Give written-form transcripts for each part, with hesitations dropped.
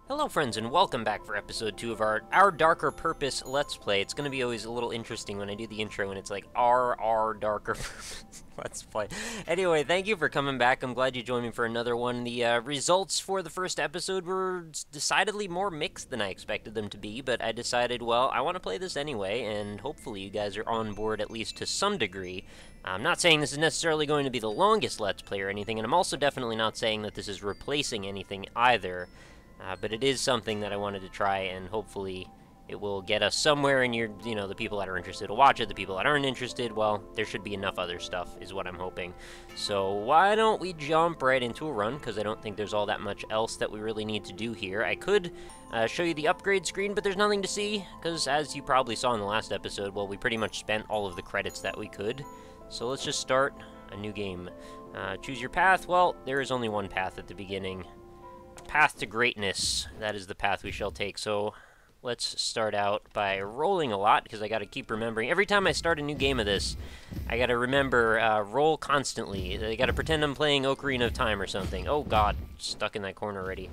Hello friends and welcome back for episode 2 of our Darker Purpose Let's Play. It's going to be always a little interesting when I do the intro and it's like our Darker Purpose Let's Play. Anyway, thank you for coming back. I'm glad you joined me for another one. The results for the first episode were decidedly more mixed than I expected them to be, but I decided, well, I want to play this anyway, and hopefully you guys are on board at least to some degree. I'm not saying this is necessarily going to be the longest Let's Play or anything, and I'm also definitely not saying that this is replacing anything either. But it is something that I wanted to try, and hopefully it will get us somewhere, and the people that are interested will watch it. The people that aren't interested, well, there should be enough other stuff, is what I'm hoping. So why don't we jump right into a run, because I don't think there's all that much else that we really need to do here. I could show you the upgrade screen, but there's nothing to see, because as you probably saw in the last episode, well, we pretty much spent all of the credits that we could. So let's just start a new game. Choose your path. Well, there is only one path at the beginning. Path to greatness, that is the path we shall take. So let's start out by rolling a lot, because I gotta keep remembering. Every time I start a new game of this, I gotta remember, roll constantly. I gotta pretend I'm playing Ocarina of Time or something. Oh god, stuck in that corner already.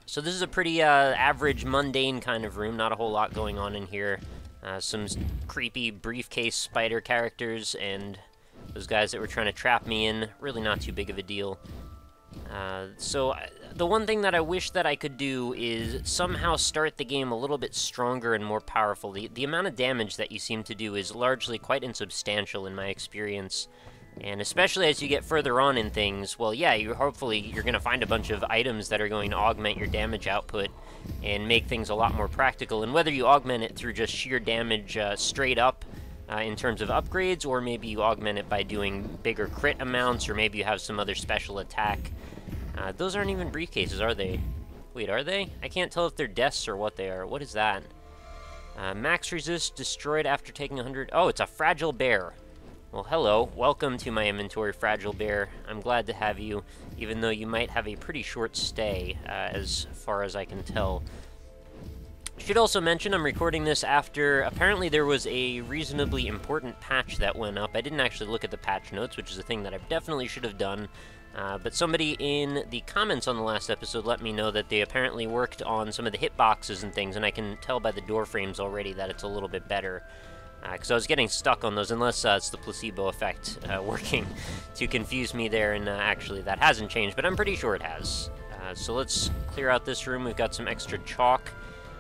So this is a pretty average, mundane kind of room. Not a whole lot going on in here. Some creepy briefcase spider characters and those guys that were trying to trap me in. Really not too big of a deal. So the one thing that I wish that I could do is somehow start the game a little bit stronger and more powerful. The amount of damage that you seem to do is largely quite insubstantial in my experience. And especially as you get further on in things, well, yeah, hopefully you're going to find a bunch of items that are going to augment your damage output and make things a lot more practical. And whether you augment it through just sheer damage straight up, in terms of upgrades, or maybe you augment it by doing bigger crit amounts, or maybe you have some other special attack. Those aren't even briefcases, are they? Wait, are they? I can't tell if they're deaths or what they are. What is that? Max resist destroyed after taking 100... Oh, it's a fragile bear. Well, hello. Welcome to my inventory, fragile bear. I'm glad to have you, even though you might have a pretty short stay, as far as I can tell. Should also mention I'm recording this after, apparently there was a reasonably important patch that went up. I didn't actually look at the patch notes, which is a thing that I definitely should have done. But somebody in the comments on the last episode let me know that they apparently worked on some of the hitboxes and things, and I can tell by the door frames already that it's a little bit better. Because I was getting stuck on those, unless it's the placebo effect working to confuse me there, and actually that hasn't changed, but I'm pretty sure it has. So let's clear out this room. We've got some extra chalk.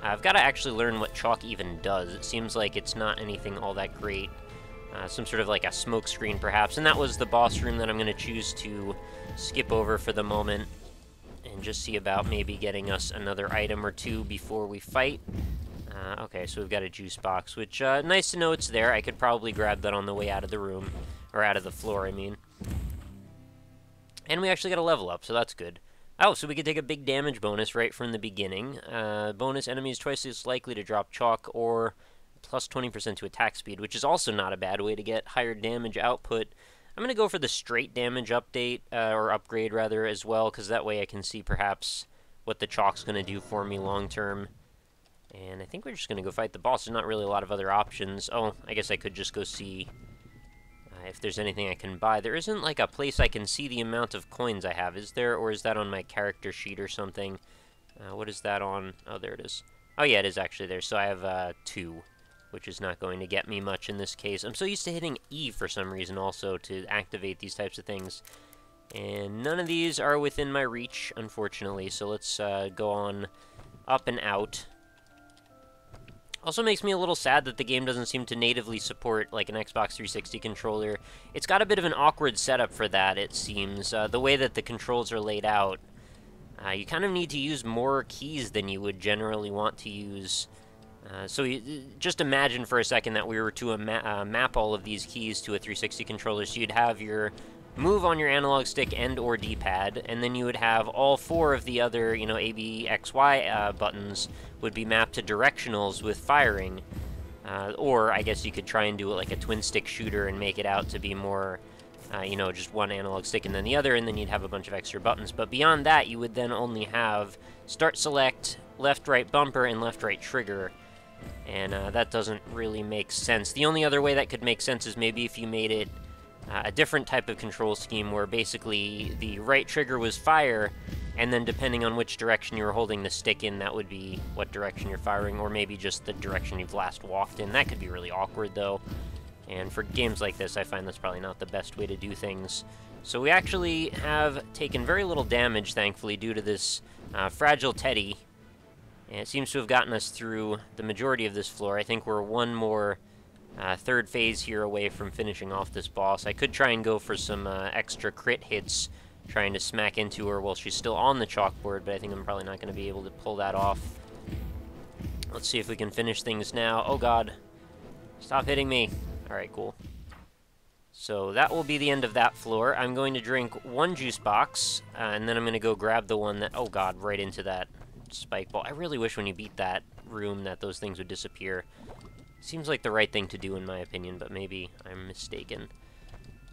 I've got to actually learn what chalk even does. It seems like it's not anything all that great. Some sort of like a smoke screen, perhaps. And that was the boss room that I'm going to choose to skip over for the moment and just see about maybe getting us another item or two before we fight. Okay, so we've got a juice box, which, nice to know it's there. I could probably grab that on the way out of the room, or out of the floor, I mean. And we actually got a level up, so that's good. Oh, so we could take a big damage bonus right from the beginning. Bonus enemies twice as likely to drop chalk, or plus 20% to attack speed, which is also not a bad way to get higher damage output. I'm going to go for the straight damage update, or upgrade rather, as well, because that way I can see perhaps what the chalk's going to do for me long term. And I think we're just going to go fight the boss. There's not really a lot of other options. Oh, I guess I could just go see if there's anything I can buy. There isn't like a place I can see the amount of coins I have, is there? Or is that on my character sheet or something? What is that on? Oh, there it is. Oh yeah, it is actually there. So I have 2, which is not going to get me much in this case. I'm so used to hitting E for some reason also to activate these types of things. And none of these are within my reach, unfortunately. So let's go on up and out. Also makes me a little sad that the game doesn't seem to natively support, like, an Xbox 360 controller. It's got a bit of an awkward setup for that, it seems. The way that the controls are laid out, you kind of need to use more keys than you would generally want to use. So just imagine for a second that we were to map all of these keys to a 360 controller. So you'd have your move on your analog stick and or D-pad, and then you would have all 4 of the other, A, B, X, Y buttons would be mapped to directionals with firing. Or I guess you could try and do it like a twin-stick shooter and make it out to be more, just one analog stick and then the other, and then you'd have a bunch of extra buttons. But beyond that, you would then only have start, select, left-right bumper, and left-right trigger. And that doesn't really make sense. The only other way that could make sense is maybe if you made it a different type of control scheme where basically the right trigger was fire and then depending on which direction you were holding the stick in, that would be what direction you're firing, or maybe just the direction you've last walked in. That could be really awkward, though. And for games like this, I find that's probably not the best way to do things. So we actually have taken very little damage, thankfully, due to this fragile teddy. And it seems to have gotten us through the majority of this floor. I think we're one more third phase here away from finishing off this boss. I could try and go for some extra crit hits, trying to smack into her while she's still on the chalkboard, but I think I'm probably not going to be able to pull that off. Let's see if we can finish things now. Oh god. Stop hitting me. Alright, cool. So that will be the end of that floor. I'm going to drink one juice box, and then I'm going to go grab the one that... Oh god, right into that spike ball. I really wish when you beat that room that those things would disappear. Seems like the right thing to do in my opinion, but maybe I'm mistaken.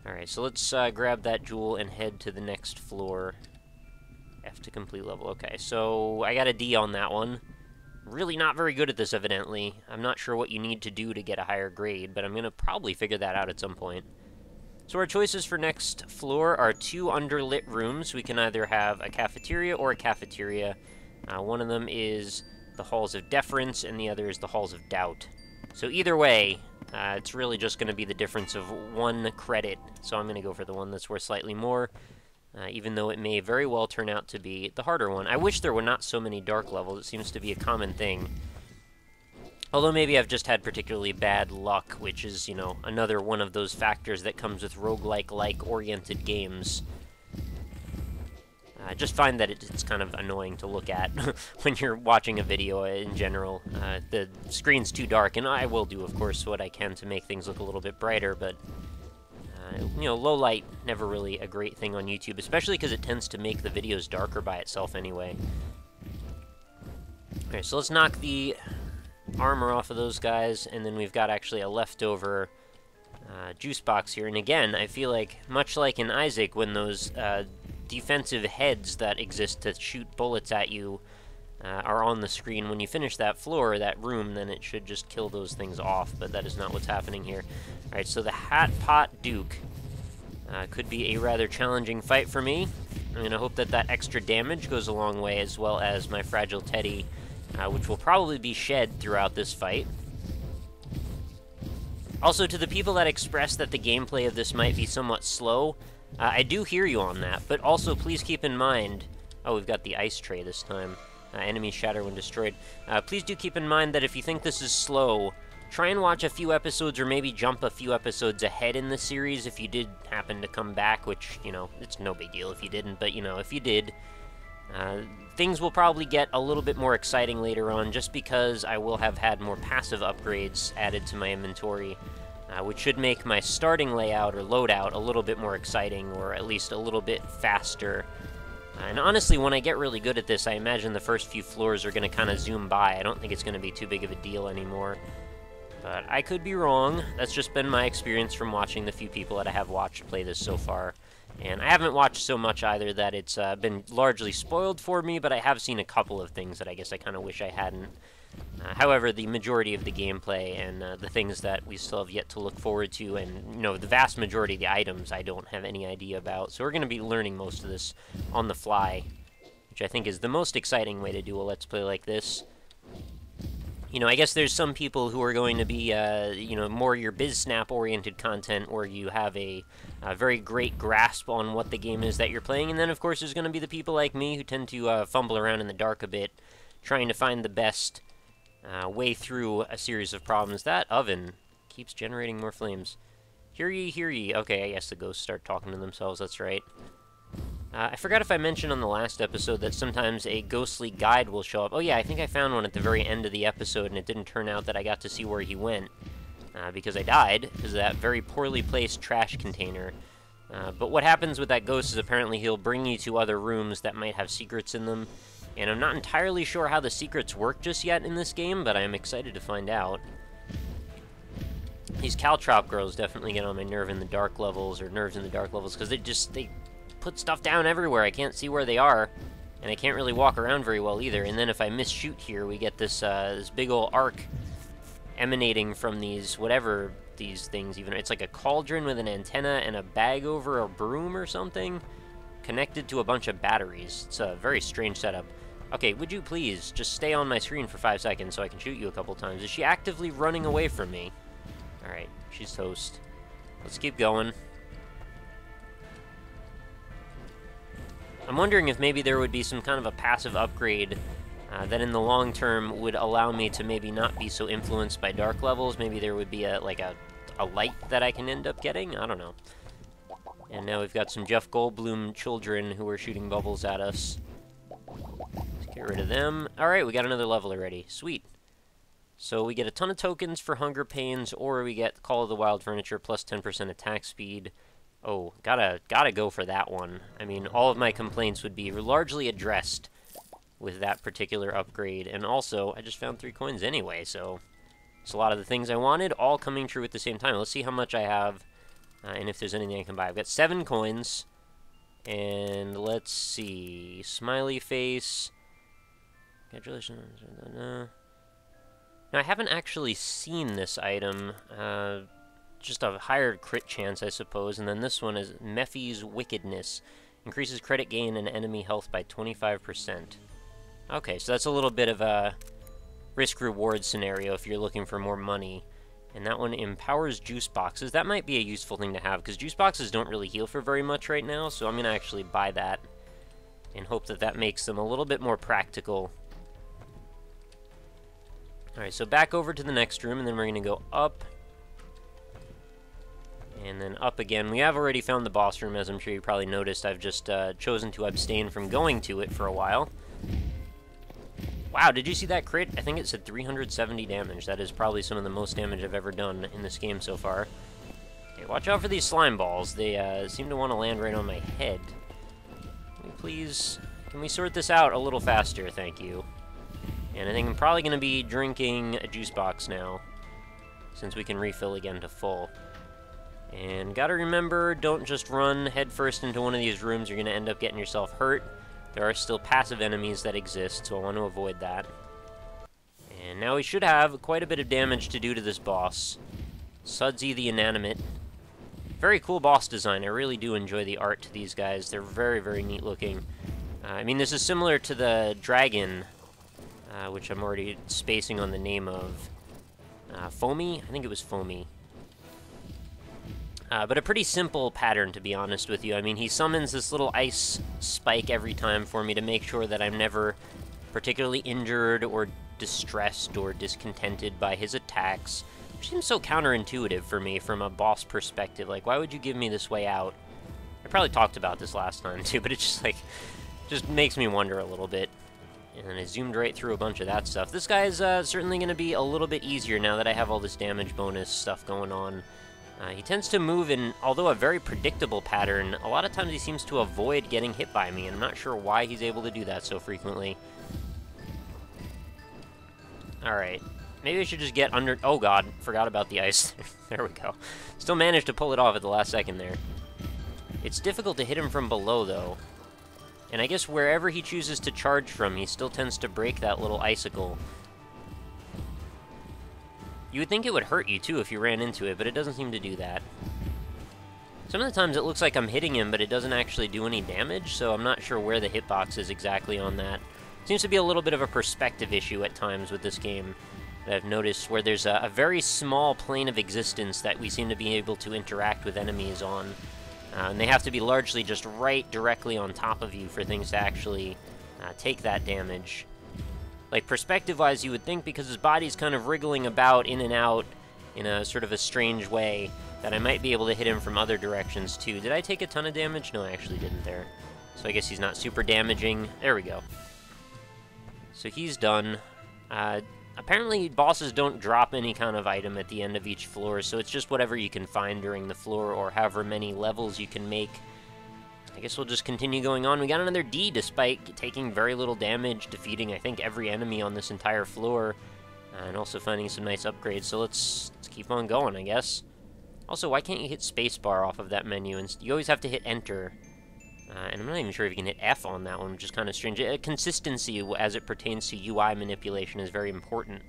Alright, so let's grab that jewel and head to the next floor. F to complete level. Okay, so I got a D on that one. Really not very good at this, evidently. I'm not sure what you need to do to get a higher grade, but I'm going to probably figure that out at some point. So our choices for next floor are 2 underlit rooms. We can either have a cafeteria or a cafeteria. One of them is the Halls of Deference, and the other is the Halls of Doubt. So either way, it's really just going to be the difference of 1 credit. So I'm going to go for the one that's worth slightly more. Even though it may very well turn out to be the harder one. I wish there were not so many dark levels. It seems to be a common thing. Although maybe I've just had particularly bad luck, which is, you know, another one of those factors that comes with roguelike-like oriented games. I just find that it's kind of annoying to look at when you're watching a video in general. The screen's too dark, and I will do, of course, what I can to make things look a little bit brighter, but... you know, low light, never really a great thing on YouTube, especially because it tends to make the videos darker by itself anyway. Alright, so let's knock the armor off of those guys, and then we've got actually a leftover juice box here. And again, I feel like, much like in Isaac, when those defensive heads that exist to shoot bullets at you are on the screen, when you finish that floor, that room, then it should just kill those things off, but that is not what's happening here. Alright, so the Hat Pot Duke could be a rather challenging fight for me. I'm going to hope that that extra damage goes a long way, as well as my Fragile Teddy, which will probably be shed throughout this fight. Also, to the people that express that the gameplay of this might be somewhat slow, I do hear you on that, but also please keep in mind... Oh, we've got the ice tray this time. Enemies shatter when destroyed. Please do keep in mind that if you think this is slow, try and watch a few episodes, or maybe jump a few episodes ahead in the series if you did happen to come back, which, you know, it's no big deal if you didn't, but, you know, if you did, things will probably get a little bit more exciting later on, just because I will have had more passive upgrades added to my inventory, which should make my starting layout or loadout a little bit more exciting, or at least a little bit faster. And honestly, when I get really good at this, I imagine the first few floors are going to kind of zoom by. I don't think it's going to be too big of a deal anymore. But I could be wrong. That's just been my experience from watching the few people that I have watched play this so far. And I haven't watched so much either that it's been largely spoiled for me, but I have seen a couple of things that I guess I kind of wish I hadn't. However, the majority of the gameplay and the things that we still have yet to look forward to, and, you know, the vast majority of the items I don't have any idea about. So we're going to be learning most of this on the fly, which I think is the most exciting way to do a Let's Play like this. You know, I guess there's some people who are going to be, you know, more your BizSnap-oriented content, where you have a very great grasp on what the game is that you're playing. And then, of course, there's going to be the people like me who tend to fumble around in the dark a bit, trying to find the best way through a series of problems. That oven keeps generating more flames. Hear ye, hear ye. Okay, I guess the ghosts start talking to themselves, that's right. I forgot if I mentioned on the last episode that sometimes a ghostly guide will show up. Oh yeah, I think I found one at the very end of the episode, and it didn't turn out that I got to see where he went, because I died, because of that very poorly placed trash container. But what happens with that ghost is apparently he'll bring you to other rooms that might have secrets in them, and I'm not entirely sure how the secrets work just yet in this game, but I'm excited to find out. These Caltrop girls definitely get on my nerves in the dark levels, because they put stuff down everywhere. I can't see where they are, and I can't really walk around very well either. And then if I miss-shoot here, we get this this big ol' arc emanating from these, whatever these things even are. It's like a cauldron with an antenna and a bag over a broom or something. connected to a bunch of batteries. It's a very strange setup. Okay, would you please just stay on my screen for 5 seconds so I can shoot you a couple times? Is she actively running away from me? Alright, she's toast. Let's keep going. I'm wondering if maybe there would be some kind of a passive upgrade that in the long term would allow me to maybe not be so influenced by dark levels. Maybe there would be a light that I can end up getting? I don't know. And now we've got some Jeff Goldblum children who are shooting bubbles at us. Let's get rid of them. Alright, we got another level already. Sweet. So we get a ton of tokens for Hunger Pains, or we get Call of the Wild Furniture plus 10% attack speed. Oh, gotta go for that one. I mean, all of my complaints would be largely addressed with that particular upgrade. And also, I just found 3 coins anyway, so it's a lot of the things I wanted, all coming true at the same time. Let's see how much I have, and if there's anything I can buy. I've got 7 coins, and let's see. Smiley face. Congratulations. Now, I haven't actually seen this item. Just a higher crit chance, I suppose. And then this one is Mephi's Wickedness. Increases credit gain and enemy health by 25%. Okay, so that's a little bit of a risk-reward scenario if you're looking for more money. And that one empowers juice boxes. That might be a useful thing to have, because juice boxes don't really heal for very much right now, so I'm going to actually buy that and hope that that makes them a little bit more practical. Alright, so back over to the next room, and then we're going to go up. And then up again. We have already found the boss room, as I'm sure you probably noticed. I've just chosen to abstain from going to it for a while. Wow, did you see that crit? I think it said 370 damage. That is probably some of the most damage I've ever done in this game so far. Okay, watch out for these slime balls. They seem to want to land right on my head. Can we sort this out a little faster? Thank you. And I think I'm probably going to be drinking a juice box now, since we can refill again to full. And gotta remember, don't just run headfirst into one of these rooms. You're going to end up getting yourself hurt. There are still passive enemies that exist, so I want to avoid that. And now we should have quite a bit of damage to do to this boss. Sudsy the Inanimate. Very cool boss design. I really do enjoy the art to these guys. They're very, very neat looking. I mean, this is similar to the dragon, which I'm already spacing on the name of. Foamy? I think it was Foamy. But a pretty simple pattern, to be honest with you. I mean, he summons this little ice spike every time for me to make sure that I'm never particularly injured or distressed or discontented by his attacks. Which seems so counterintuitive for me from a boss perspective. Like, why would you give me this way out? I probably talked about this last time, too, but it just makes me wonder a little bit. And I zoomed right through a bunch of that stuff. This guy's certainly going to be a little bit easier now that I have all this damage bonus stuff going on. He tends to move in, although a very predictable pattern, a lot of times he seems to avoid getting hit by me, and I'm not sure why he's able to do that so frequently. Alright, maybe I should just get under... Oh god, forgot about the ice. There we go. Still managed to pull it off at the last second there. It's difficult to hit him from below, though. And I guess wherever he chooses to charge from, he still tends to break that little icicle. You would think it would hurt you, too, if you ran into it, but it doesn't seem to do that. Some of the times it looks like I'm hitting him, but it doesn't actually do any damage, so I'm not sure where the hitbox is exactly on that. Seems to be a little bit of a perspective issue at times with this game that I've noticed, where there's a very small plane of existence that we seem to be able to interact with enemies on. And they have to be largely just right directly on top of you for things to actually take that damage. Like, perspective-wise, you would think because his body's kind of wriggling about in and out in a sort of a strange way, that I might be able to hit him from other directions, too. Did I take a ton of damage? No, I actually didn't there. So I guess he's not super damaging. There we go. So he's done. Apparently, bosses don't drop any kind of item at the end of each floor, so it's just whatever you can find during the floor, or however many levels you can make. I guess we'll just continue going on. We got another D, despite taking very little damage, defeating, I think, every enemy on this entire floor, and also finding some nice upgrades, so let's keep on going, I guess. Also, why can't you hit spacebar off of that menu? And you always have to hit enter, and I'm not even sure if you can hit F on that one, which is kind of strange. Consistency as it pertains to UI manipulation is very important.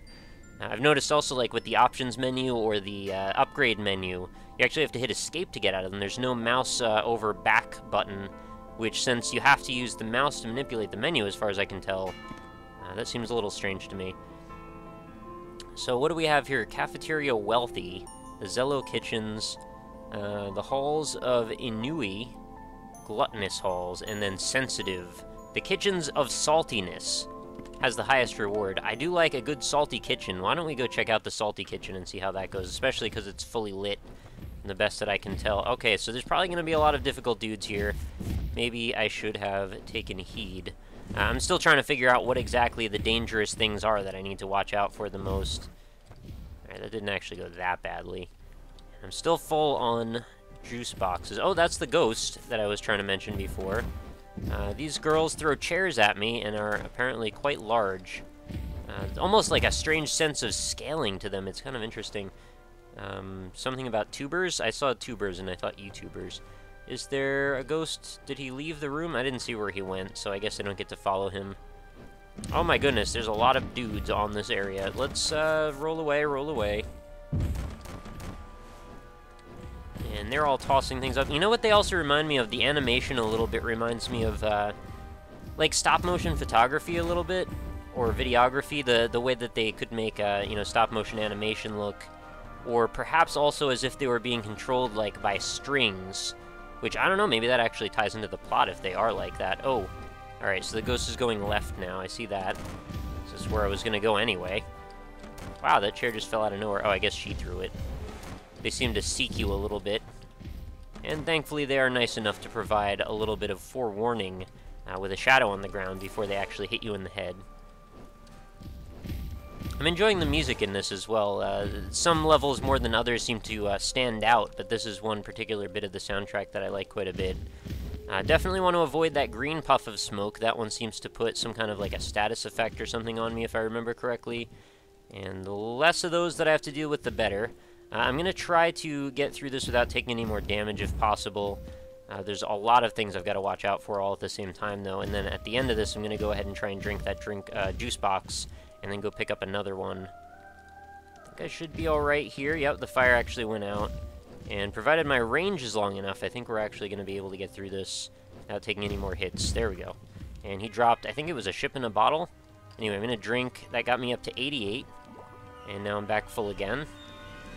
I've noticed also, like, with the options menu or the upgrade menu, you actually have to hit escape to get out of them. There's no mouse over back button which, since you have to use the mouse to manipulate the menu, as far as I can tell, that seems a little strange to me. So what do we have here? Cafeteria Wealthy, the Zello Kitchens, the Halls of Inui, Gluttonous Halls, and then Sensitive. The Kitchens of Saltiness has the highest reward. I do like a good salty kitchen. Why don't we go check out the salty kitchen and see how that goes, especially because it's fully lit, the best that I can tell. Okay, so there's probably going to be a lot of difficult dudes here. Maybe I should have taken heed. I'm still trying to figure out what exactly the dangerous things are that I need to watch out for the most. Alright, that didn't actually go that badly. I'm still full on juice boxes. Oh, that's the ghost that I was trying to mention before. These girls throw chairs at me and are apparently quite large. Almost like a strange sense of scaling to them. It's kind of interesting. Something about tubers? I saw tubers and I thought YouTubers. Is there a ghost? Did he leave the room? I didn't see where he went, so I guess I don't get to follow him. Oh my goodness, there's a lot of dudes on this area. Let's roll away, roll away. And they're all tossing things up. You know what they also remind me of? The animation a little bit reminds me of, like, stop-motion photography a little bit, or videography, the way that they could make, you know, stop-motion animation look, or perhaps also as if they were being controlled, like, by strings, which, I don't know, maybe that actually ties into the plot if they are like that. Oh, alright, so the ghost is going left now, I see that. This is where I was gonna go anyway. Wow, that chair just fell out of nowhere. Oh, I guess she threw it. They seem to seek you a little bit. And thankfully they are nice enough to provide a little bit of forewarning with a shadow on the ground before they actually hit you in the head. I'm enjoying the music in this as well. Some levels more than others seem to stand out, but this is one particular bit of the soundtrack that I like quite a bit. Definitely want to avoid that green puff of smoke. That one seems to put some kind of like a status effect or something on me if I remember correctly. And the less of those that I have to deal with, the better. I'm going to try to get through this without taking any more damage if possible. There's a lot of things I've got to watch out for all at the same time, though. And then at the end of this, I'm going to go ahead and try and drink that juice box, and then go pick up another one. I think I should be alright here. Yep, the fire actually went out. And provided my range is long enough, I think we're actually going to be able to get through this without taking any more hits. There we go. And he dropped, I think it was a ship in a bottle. Anyway, I'm going to drink. That got me up to 88. And now I'm back full again.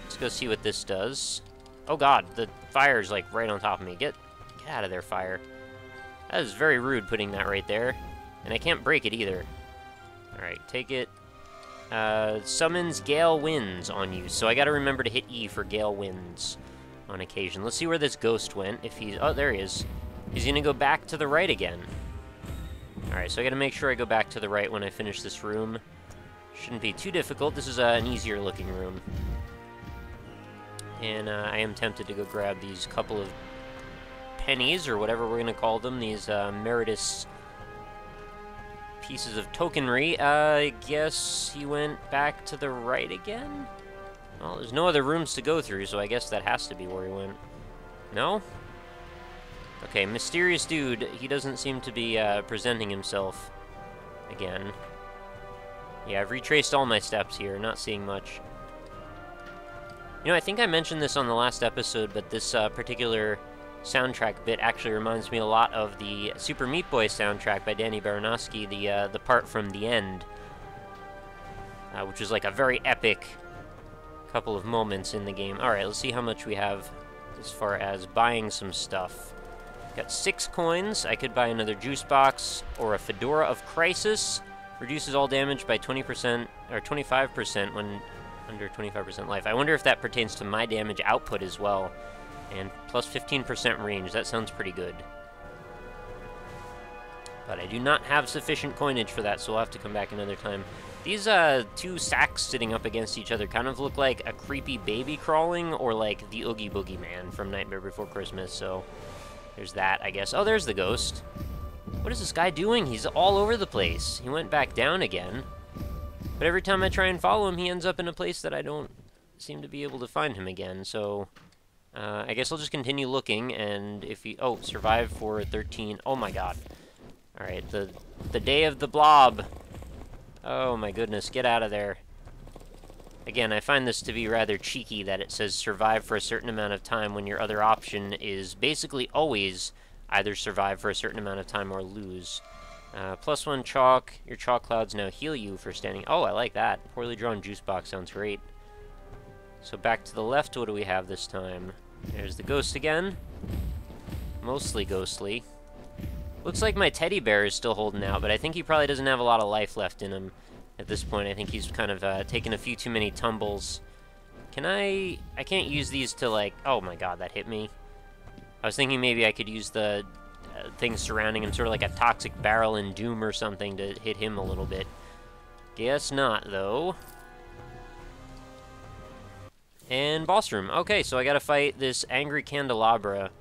Let's go see what this does. Oh god, the fire's like right on top of me. Get out of there, fire. That is very rude putting that right there. And I can't break it either. Alright, take it. Summons Gale Winds on you. So I gotta remember to hit E for Gale Winds on occasion. Let's see where this ghost went. If he's... Oh, there he is. He's gonna go back to the right again. Alright, so I gotta make sure I go back to the right when I finish this room. Shouldn't be too difficult. This is an easier looking room. And I am tempted to go grab these couple of pennies, or whatever we're going to call them, these meritus pieces of tokenry. I guess he went back to the right again? Well, there's no other rooms to go through, so I guess that has to be where he went. No? Okay, mysterious dude. He doesn't seem to be presenting himself again. Yeah, I've retraced all my steps here, not seeing much. You know, I think I mentioned this on the last episode, but this particular soundtrack bit actually reminds me a lot of the Super Meat Boy soundtrack by Danny Baranowski, the part from the end, which was like a very epic couple of moments in the game. Alright, let's see how much we have as far as buying some stuff. Got 6 coins. I could buy another juice box, or a Fedora of Crisis. Reduces all damage by 20%, or 25% when under 25% life. I wonder if that pertains to my damage output as well. And plus 15% range. That sounds pretty good. But I do not have sufficient coinage for that, so we'll have to come back another time. These 2 sacks sitting up against each other kind of look like a creepy baby crawling, or like the Oogie Boogie Man from Nightmare Before Christmas, so there's that, I guess. Oh, there's the ghost. What is this guy doing? He's all over the place. He went back down again. But every time I try and follow him, he ends up in a place that I don't seem to be able to find him again, so I guess I'll just continue looking, and if he... Oh, survive for 13... Oh my god. Alright, the day of the blob. Oh my goodness, get out of there. Again, I find this to be rather cheeky that it says survive for a certain amount of time when your other option is basically always either survive for a certain amount of time or lose. +1 chalk. Your chalk clouds now heal you for standing. Oh, I like that. Poorly drawn juice box sounds great. So back to the left, what do we have this time? There's the ghost again. Mostly ghostly. Looks like my teddy bear is still holding out, but I think he probably doesn't have a lot of life left in him at this point. I think he's kind of taken a few too many tumbles. Can I can't use these to, like... Oh my god, that hit me. I was thinking maybe I could use the things surrounding him, sort of like a toxic barrel in Doom or something, to hit him a little bit. Guess not, though. And boss room. Okay, so I gotta fight this angry candelabra,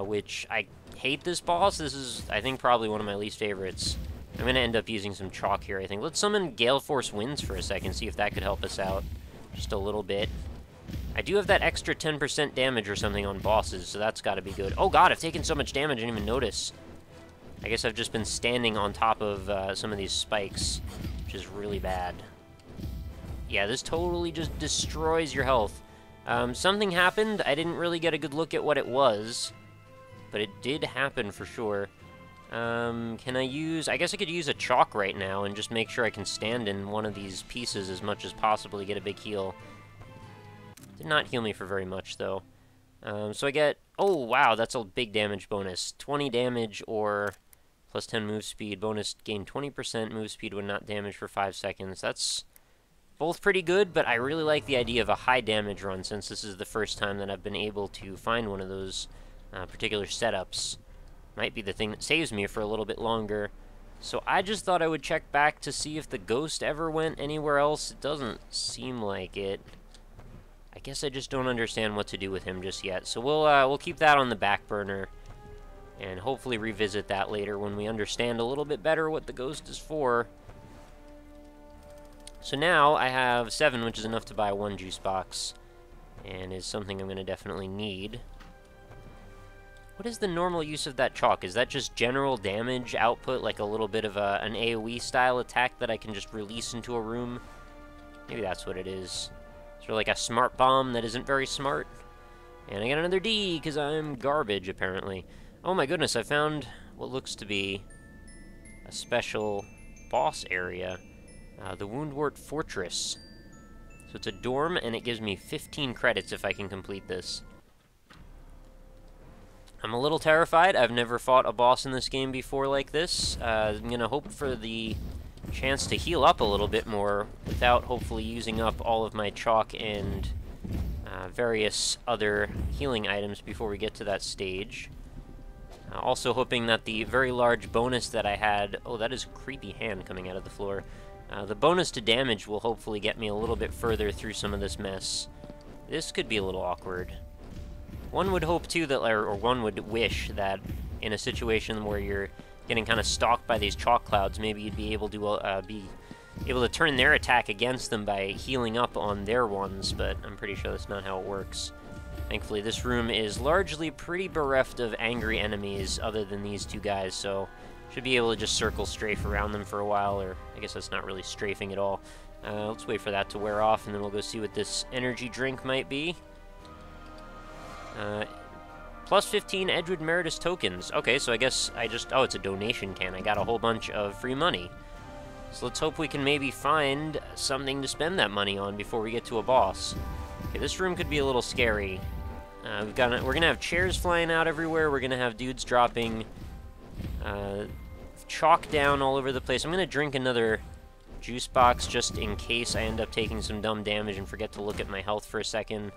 which I hate this boss. This is, I think, probably one of my least favorites. I'm gonna end up using some chalk here, I think. Let's summon Gale Force Winds for a second, see if that could help us out just a little bit. I do have that extra 10% damage or something on bosses, so that's gotta be good. Oh god, I've taken so much damage I didn't even notice. I guess I've just been standing on top of some of these spikes, which is really bad. Yeah, this totally just destroys your health. Something happened. I didn't really get a good look at what it was, but it did happen for sure. Can I use... I guess I could use a chalk right now and just make sure I can stand in one of these pieces as much as possible to get a big heal. Did not heal me for very much, though. So I get... Oh, wow, that's a big damage bonus. 20 damage or plus 10 move speed. Bonus gain 20% move speed when not damaged for 5 seconds. That's both pretty good, but I really like the idea of a high damage run, since this is the first time that I've been able to find one of those particular setups. Might be the thing that saves me for a little bit longer. So I just thought I would check back to see if the ghost ever went anywhere else. It doesn't seem like it. I guess I just don't understand what to do with him just yet. So we'll keep that on the back burner and hopefully revisit that later when we understand a little bit better what the ghost is for. So now I have 7, which is enough to buy 1 juice box, and is something I'm going to definitely need. What is the normal use of that chalk? Is that just general damage output, like a little bit of an AoE style attack that I can just release into a room? Maybe that's what it is. Sort of like a smart bomb that isn't very smart. And I got another D, because I'm garbage, apparently. Oh my goodness, I found what looks to be a special boss area. The Woundwort Fortress. So it's a dorm, and it gives me 15 credits if I can complete this. I'm a little terrified. I've never fought a boss in this game before like this. I'm going to hope for the chance to heal up a little bit more without hopefully using up all of my chalk and various other healing items before we get to that stage. Also hoping that the very large bonus that I had... Oh, that is a creepy hand coming out of the floor. The bonus to damage will hopefully get me a little bit further through some of this mess. This could be a little awkward. One would hope, too, that, or one would wish that in a situation where you're getting kind of stalked by these chalk clouds, maybe you'd be able to turn their attack against them by healing up on their ones, but I'm pretty sure that's not how it works. Thankfully, this room is largely pretty bereft of angry enemies other than these two guys, so should be able to just circle strafe around them for a while, or I guess that's not really strafing at all. Let's wait for that to wear off, and then we'll go see what this energy drink might be. Plus 15 Edgewood Meritus tokens. Okay, so I guess I just... Oh, it's a donation can. I got a whole bunch of free money. So let's hope we can maybe find something to spend that money on before we get to a boss. Okay, this room could be a little scary. We're gonna have chairs flying out everywhere. We're gonna have dudes dropping chalk down all over the place. I'm gonna drink another juice box just in case I end up taking some dumb damage and forget to look at my health for a second.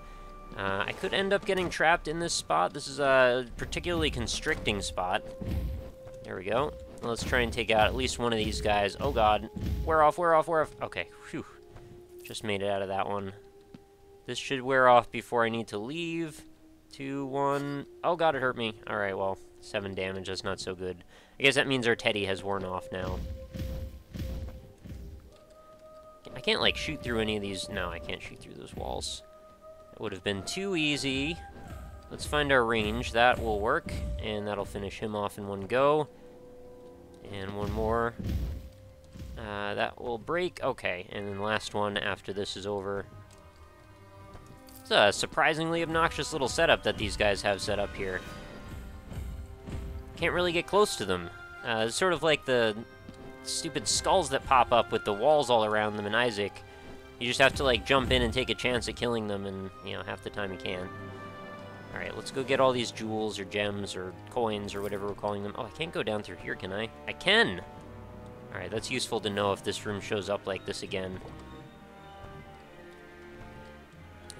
I could end up getting trapped in this spot. This is a particularly constricting spot. There we go. Let's try and take out at least one of these guys. Oh god. Wear off, wear off, wear off. Okay, phew. Just made it out of that one. This should wear off before I need to leave. 2, 1. Oh god, it hurt me. Alright, well, 7 damage. That's not so good. I guess that means our teddy has worn off now. I can't, like, shoot through any of these. No, I can't shoot through those walls. It would have been too easy. Let's find our range. That will work, and that'll finish him off in one go. And one more. That will break. Okay, and then last one after this is over. It's a surprisingly obnoxious little setup that these guys have set up here. Can't really get close to them. It's sort of like the stupid skulls that pop up with the walls all around them in Isaac. You just have to, like, jump in and take a chance at killing them, and, you know, half the time you can. Alright, let's go get all these jewels or gems or coins or whatever we're calling them. Oh, I can't go down through here, can I? I can! Alright, that's useful to know if this room shows up like this again.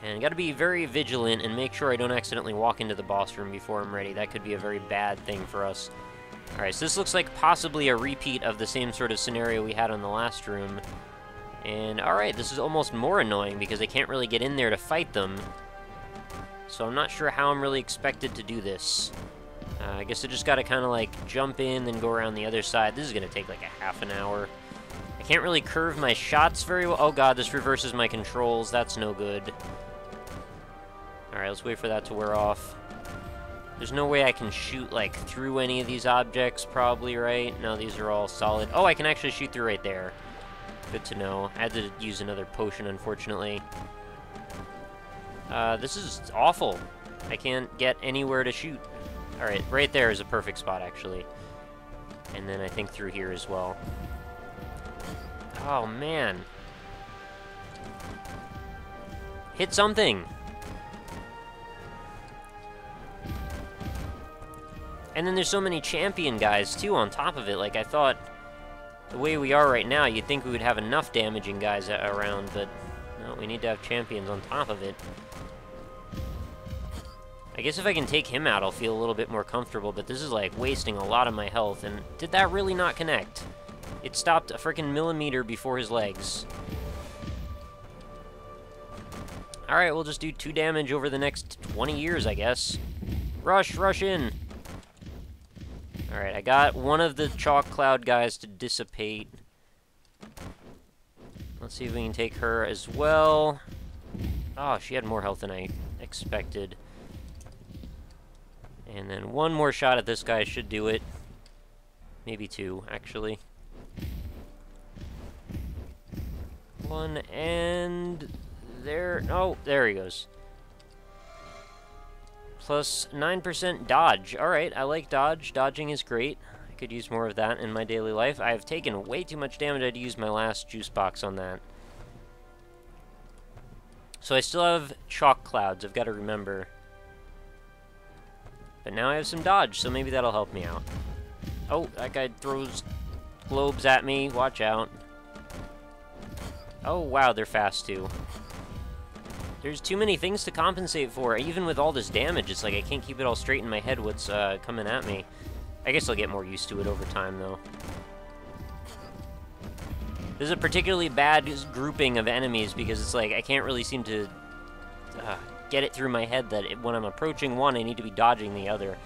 And gotta be very vigilant and make sure I don't accidentally walk into the boss room before I'm ready. That could be a very bad thing for us. Alright, so this looks like possibly a repeat of the same sort of scenario we had on the last room. And, alright, this is almost more annoying because I can't really get in there to fight them. So I'm not sure how I'm really expected to do this. I guess I just gotta kind of, like, jump in and go around the other side. This is gonna take, like, a half an hour. I can't really curve my shots very well. Oh god, this reverses my controls. That's no good. Alright, let's wait for that to wear off. There's no way I can shoot, like, through any of these objects, probably, right? No, these are all solid. Oh, I can actually shoot through right there. Good to know. I had to use another potion, unfortunately. This is awful. I can't get anywhere to shoot. Alright, right there is a perfect spot, actually. And then I think through here as well. Oh, man. Hit something! And then there's so many champion guys, too, on top of it. Like, I thought, the way we are right now, you'd think we would have enough damaging guys around, but no, we need to have champions on top of it. I guess if I can take him out, I'll feel a little bit more comfortable, but this is, like, wasting a lot of my health, and did that really not connect? It stopped a freaking millimeter before his legs. Alright, we'll just do 2 damage over the next 20 years, I guess. Rush in! Alright, I got one of the chalk cloud guys to dissipate. Let's see if we can take her as well. Oh, she had more health than I expected. And then one more shot at this guy should do it. Maybe 2, actually. 1, and there... Oh, there he goes. Plus 9% dodge. Alright, I like dodge. Dodging is great. I could use more of that in my daily life. I have taken way too much damage. I had to use my last juice box on that. So I still have chalk clouds, I've got to remember. But now I have some dodge, so maybe that'll help me out. Oh, that guy throws globes at me. Watch out. Oh, wow, they're fast, too. There's too many things to compensate for. Even with all this damage, it's like I can't keep it all straight in my head what's coming at me. I guess I'll get more used to it over time, though. This is a particularly bad grouping of enemies because it's like I can't really seem to get it through my head that when I'm approaching one, I need to be dodging the other.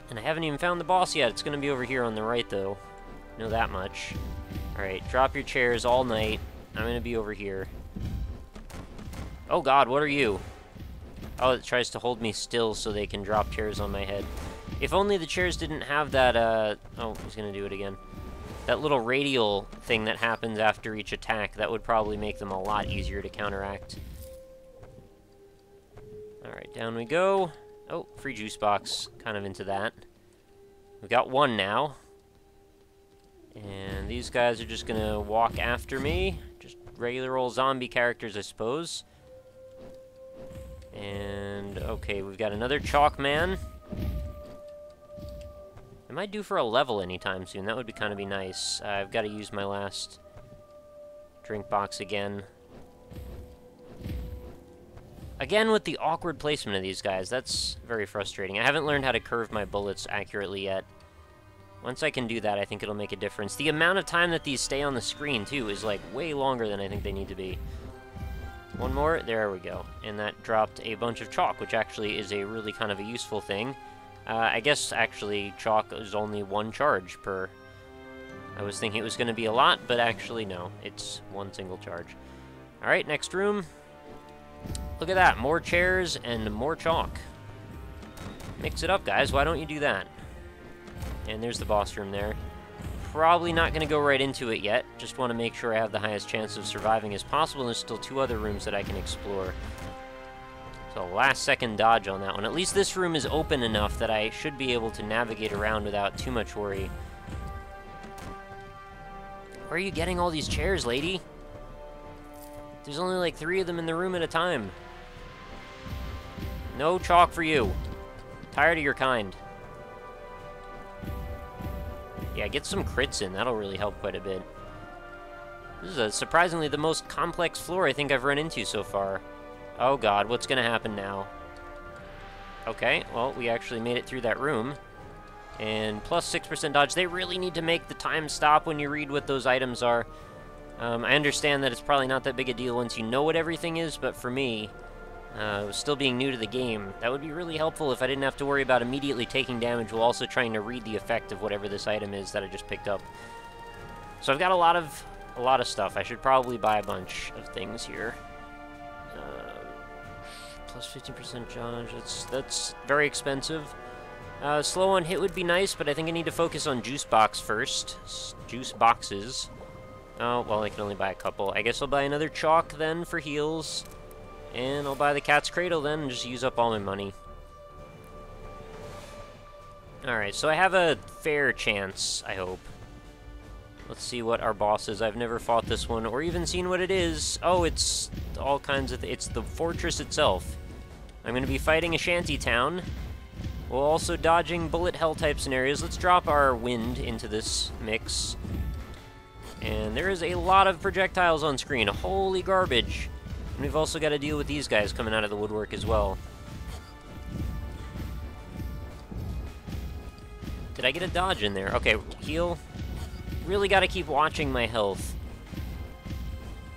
And I haven't even found the boss yet. It's going to be over here on the right, though. Know that much. Alright, drop your chairs all night. I'm going to be over here. Oh god, what are you? Oh, it tries to hold me still so they can drop chairs on my head. If only the chairs didn't have that, oh, he's going to do it again. That little radial thing that happens after each attack, that would probably make them a lot easier to counteract. Alright, down we go. Oh, free juice box. Kind of into that. We've got 1 now. And these guys are just gonna walk after me. Just regular old zombie characters, I suppose. And, okay, we've got another chalk man. Am I due for a level anytime soon? That would kind of be nice. I've got to use my last drink box again. Again with the awkward placement of these guys. That's very frustrating. I haven't learned how to curve my bullets accurately yet. Once I can do that, I think it'll make a difference. The amount of time that these stay on the screen, too, is, like, way longer than I think they need to be. 1 more. There we go. And that dropped a bunch of chalk, which actually is a really kind of a useful thing. I guess, actually, chalk is only 1 charge per... I was thinking it was going to be a lot, but actually, no. It's 1 single charge. Alright, next room. Look at that. More chairs and more chalk. Mix it up, guys. Why don't you do that? And there's the boss room there. Probably not going to go right into it yet. Just want to make sure I have the highest chance of surviving as possible. There's still 2 other rooms that I can explore. So last second dodge on that one. At least this room is open enough that I should be able to navigate around without too much worry. Where are you getting all these chairs, lady? There's only like 3 of them in the room at a time. No chalk for you. Tired of your kind. Yeah, get some crits in. That'll really help quite a bit. This is surprisingly the most complex floor I think I've run into so far. Oh god, what's gonna happen now? Okay, well, we actually made it through that room. And plus 6% dodge. They really need to make the time stop when you read what those items are. I understand that it's probably not that big a deal once you know what everything is, but for me, still being new to the game, that would be really helpful if I didn't have to worry about immediately taking damage while also trying to read the effect of whatever this item is that I just picked up. So I've got a lot of stuff. I should probably buy a bunch of things here. Plus 15% dodge, that's very expensive. Slow on hit would be nice, but I think I need to focus on juice box first. Juice boxes. Oh, well, I can only buy a couple. I guess I'll buy another chalk then for heals. And I'll buy the cat's cradle then and just use up all my money. Alright, so I have a fair chance, I hope. Let's see what our boss is. I've never fought this one or even seen what it is. Oh, it's all kinds of... it's the fortress itself. I'm going to be fighting a shanty town. While also dodging bullet hell type scenarios. Let's drop our wind into this mix. And there is a lot of projectiles on screen. Holy garbage. And we've also got to deal with these guys coming out of the woodwork as well. Did I get a dodge in there? Okay, heal. Really got to keep watching my health.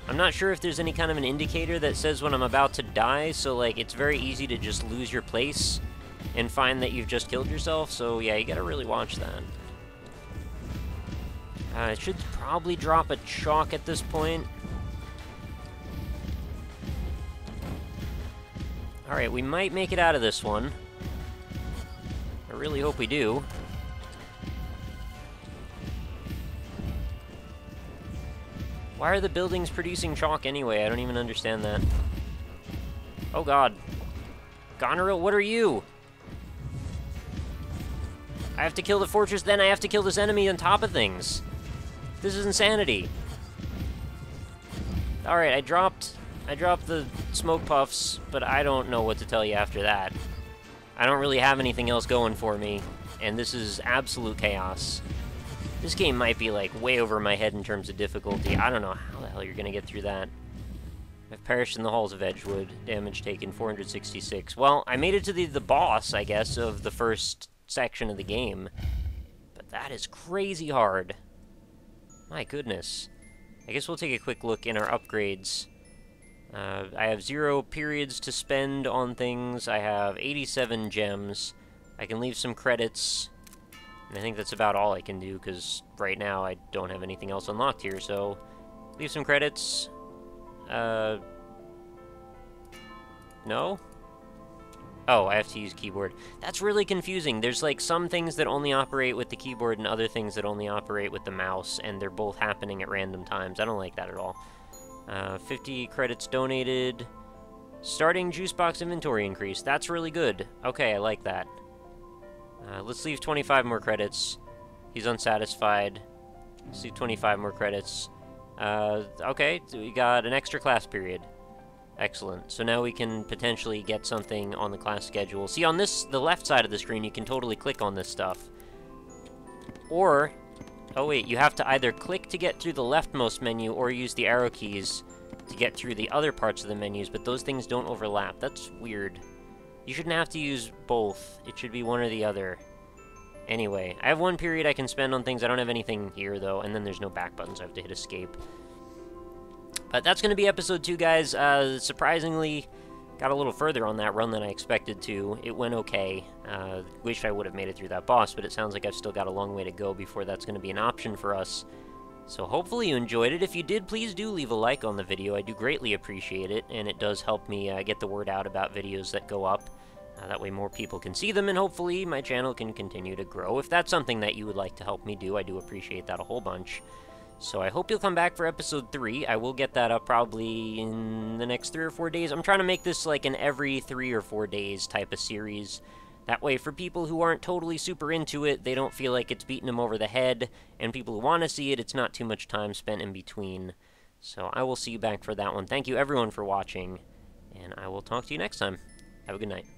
I'm not sure if there's any kind of an indicator that says when I'm about to die, so like it's very easy to just lose your place and find that you've just killed yourself, so yeah, you gotta really watch that. I should probably drop a chalk at this point. Alright, we might make it out of this one. I really hope we do. Why are the buildings producing chalk anyway? I don't even understand that. Oh god. Goneril, what are you? I have to kill the fortress, then I have to kill this enemy on top of things. This is insanity. Alright, I dropped the smoke puffs, but I don't know what to tell you after that. I don't really have anything else going for me, and this is absolute chaos. This game might be, like, way over my head in terms of difficulty. I don't know how the hell you're gonna get through that. I've perished in the halls of Edgewood. Damage taken, 466. Well, I made it to the boss, I guess, of the first section of the game. But that is crazy hard. My goodness. I guess we'll take a quick look in our upgrades. I have 0 periods to spend on things. I have 87 gems. I can leave some credits. And I think that's about all I can do, because right now I don't have anything else unlocked here, so... leave some credits. No? Oh, I have to use keyboard. That's really confusing. There's, like, some things that only operate with the keyboard and other things that only operate with the mouse, and they're both happening at random times. I don't like that at all. 50 credits donated. Starting juice box inventory increase. That's really good. Okay, I like that. Let's leave 25 more credits. He's unsatisfied. Let's leave 25 more credits. Okay, so we got an extra class period. Excellent. So now we can potentially get something on the class schedule. See, on the left side of the screen, you can totally click on this stuff. Or, oh wait, you have to either click to get through the leftmost menu or use the arrow keys to get through the other parts of the menus, but those things don't overlap. That's weird. You shouldn't have to use both. It should be one or the other. Anyway, I have 1 period I can spend on things. I don't have anything here, though, and then there's no back buttons. I have to hit escape. But that's going to be episode 2, guys. Surprisingly, got a little further on that run than I expected to. It went okay. Wish I would have made it through that boss, but it sounds like I've still got a long way to go before that's going to be an option for us. So hopefully you enjoyed it. If you did, please do leave a like on the video. I do greatly appreciate it, and it does help me get the word out about videos that go up. That way more people can see them, and hopefully my channel can continue to grow. If that's something that you would like to help me do, I do appreciate that a whole bunch. So I hope you'll come back for episode 3. I will get that up probably in the next 3 or 4 days. I'm trying to make this like an every 3 or 4 days type of series. That way, for people who aren't totally super into it, they don't feel like it's beating them over the head, and people who want to see it, it's not too much time spent in between. So I will see you back for that one. Thank you everyone for watching, and I will talk to you next time. Have a good night.